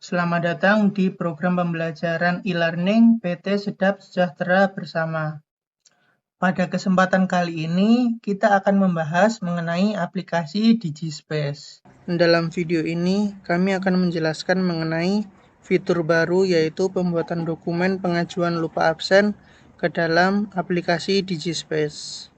Selamat datang di program pembelajaran e-learning PT Sedap Sejahtera Bersama. Pada kesempatan kali ini, kita akan membahas mengenai aplikasi DigiSpace. Dalam video ini, kami akan menjelaskan mengenai fitur baru yaitu pembuatan dokumen pengajuan lupa absen ke dalam aplikasi DigiSpace.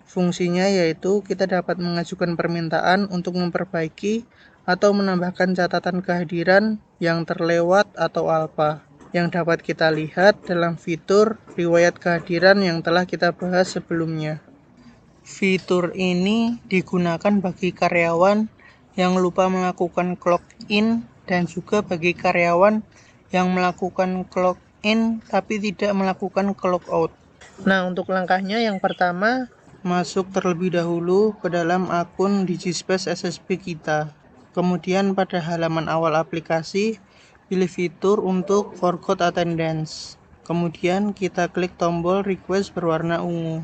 Fungsinya yaitu kita dapat mengajukan permintaan untuk memperbaiki atau menambahkan catatan kehadiran yang terlewat atau alpa, yang dapat kita lihat dalam fitur riwayat kehadiran yang telah kita bahas sebelumnya. Fitur ini digunakan bagi karyawan yang lupa melakukan login dan juga bagi karyawan yang melakukan login tapi tidak melakukan logout. Nah, untuk langkahnya yang pertama, masuk terlebih dahulu ke dalam akun DigiSpace SSB kita. Kemudian pada halaman awal aplikasi, pilih fitur untuk Forgot Attendance. Kemudian kita klik tombol request berwarna ungu.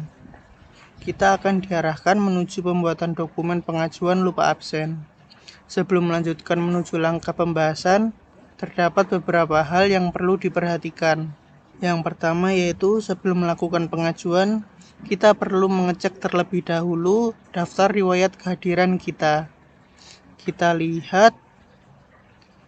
Kita akan diarahkan menuju pembuatan dokumen pengajuan lupa absen. Sebelum melanjutkan menuju langkah pembahasan, terdapat beberapa hal yang perlu diperhatikan. Yang pertama yaitu sebelum melakukan pengajuan, kita perlu mengecek terlebih dahulu daftar riwayat kehadiran kita. Kita lihat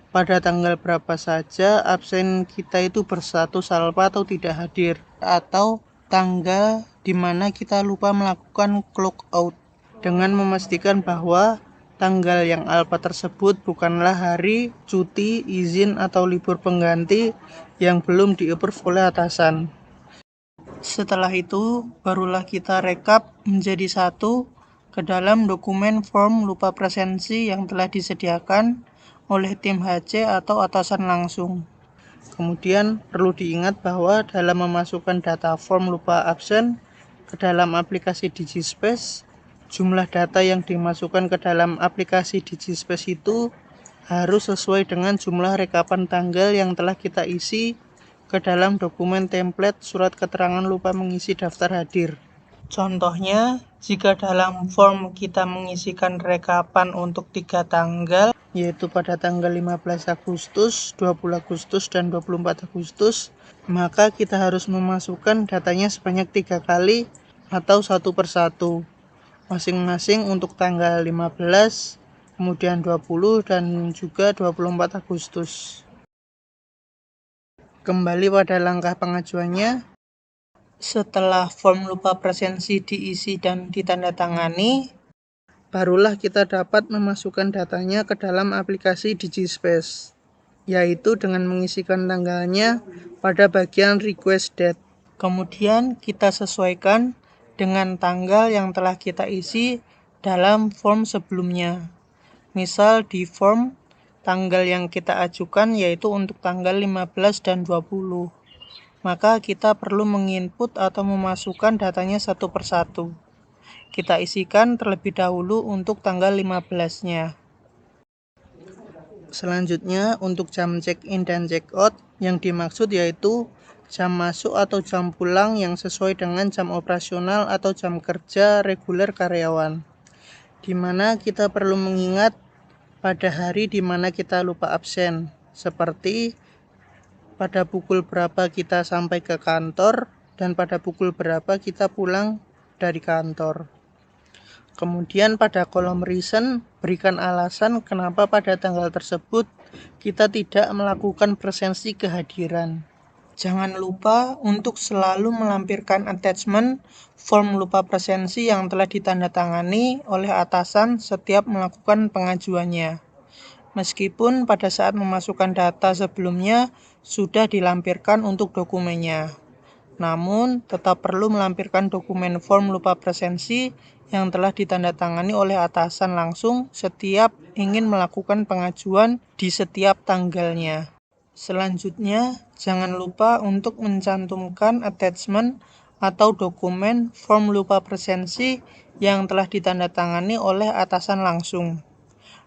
pada tanggal berapa saja absen kita itu berstatus alpa atau tidak hadir, atau tanggal di mana kita lupa melakukan logout, dengan memastikan bahwa tanggal yang alpa tersebut bukanlah hari cuti, izin, atau libur pengganti yang belum di-approve oleh atasan. Setelah itu, barulah kita rekap menjadi satu ke dalam dokumen form lupa presensi yang telah disediakan oleh tim HC atau atasan langsung. Kemudian perlu diingat bahwa dalam memasukkan data form lupa absen ke dalam aplikasi DigiSpace, jumlah data yang dimasukkan ke dalam aplikasi DigiSpace itu harus sesuai dengan jumlah rekapan tanggal yang telah kita isi ke dalam dokumen template surat keterangan lupa mengisi daftar hadir. Contohnya, jika dalam form kita mengisikan rekapan untuk 3 tanggal, yaitu pada tanggal 15 Agustus, 20 Agustus, dan 24 Agustus, maka kita harus memasukkan datanya sebanyak 3 kali atau satu persatu, masing-masing untuk tanggal 15, kemudian 20, dan juga 24 Agustus. Kembali pada langkah pengajuannya, setelah form lupa presensi diisi dan ditandatangani, barulah kita dapat memasukkan datanya ke dalam aplikasi DigiSpace, yaitu dengan mengisikan tanggalnya pada bagian request date. Kemudian kita sesuaikan dengan tanggal yang telah kita isi dalam form sebelumnya. Misal di form tanggal yang kita ajukan yaitu untuk tanggal 15 dan 20. Maka kita perlu menginput atau memasukkan datanya satu persatu. Kita isikan terlebih dahulu untuk tanggal 15-nya. Selanjutnya, untuk jam check-in dan check-out, yang dimaksud yaitu jam masuk atau jam pulang yang sesuai dengan jam operasional atau jam kerja reguler karyawan, di mana kita perlu mengingat pada hari di mana kita lupa absen, seperti pada pukul berapa kita sampai ke kantor dan pada pukul berapa kita pulang dari kantor. Kemudian pada kolom reason, berikan alasan kenapa pada tanggal tersebut kita tidak melakukan presensi kehadiran. Jangan lupa untuk selalu melampirkan attachment form lupa presensi yang telah ditandatangani oleh atasan setiap melakukan pengajuannya. Meskipun pada saat memasukkan data sebelumnya sudah dilampirkan untuk dokumennya, namun tetap perlu melampirkan dokumen form lupa presensi yang telah ditandatangani oleh atasan langsung setiap ingin melakukan pengajuan di setiap tanggalnya. Selanjutnya, jangan lupa untuk mencantumkan attachment atau dokumen form lupa presensi yang telah ditandatangani oleh atasan langsung.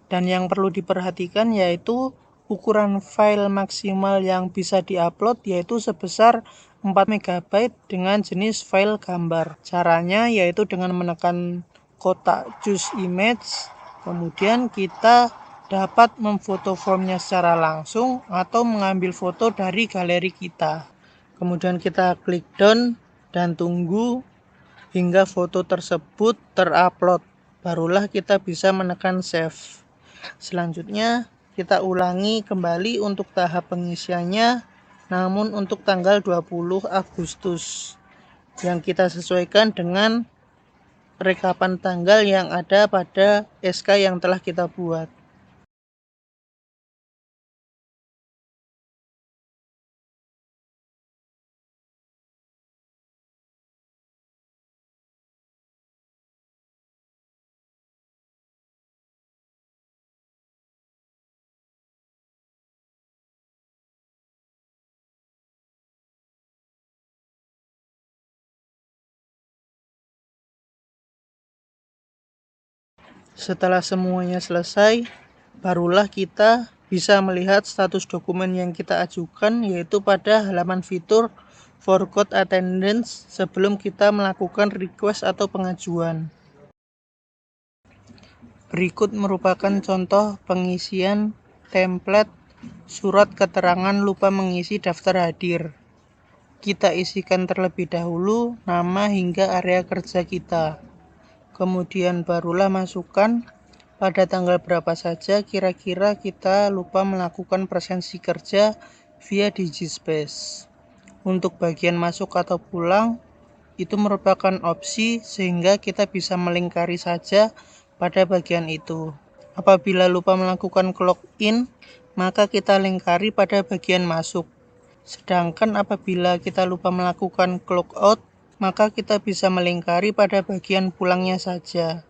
Dan yang perlu diperhatikan yaitu ukuran file maksimal yang bisa diupload yaitu sebesar 4 MB dengan jenis file gambar. Caranya yaitu dengan menekan kotak choose image, kemudian kita dapat memfoto formnya secara langsung atau mengambil foto dari galeri kita. Kemudian kita klik done dan tunggu hingga foto tersebut terupload. Barulah kita bisa menekan save. Selanjutnya kita ulangi kembali untuk tahap pengisiannya, namun untuk tanggal 20 Agustus yang kita sesuaikan dengan rekapan tanggal yang ada pada SK yang telah kita buat. Setelah semuanya selesai, barulah kita bisa melihat status dokumen yang kita ajukan, yaitu pada halaman fitur Forgot Attendance sebelum kita melakukan request atau pengajuan. Berikut merupakan contoh pengisian template surat keterangan lupa mengisi daftar hadir. Kita isikan terlebih dahulu nama hingga area kerja kita. Kemudian barulah masukkan pada tanggal berapa saja kira-kira kita lupa melakukan presensi kerja via DigiSpace. Untuk bagian masuk atau pulang, itu merupakan opsi sehingga kita bisa melingkari saja pada bagian itu. Apabila lupa melakukan clock in, maka kita lingkari pada bagian masuk. Sedangkan apabila kita lupa melakukan clock out, maka kita bisa melingkari pada bagian pulangnya saja.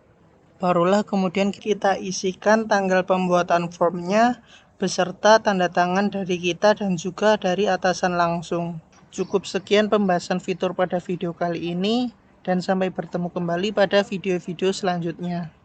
Barulah kemudian kita isikan tanggal pembuatan formnya beserta tanda tangan dari kita dan juga dari atasan langsung. Cukup sekian pembahasan fitur pada video kali ini, dan sampai bertemu kembali pada video-video selanjutnya.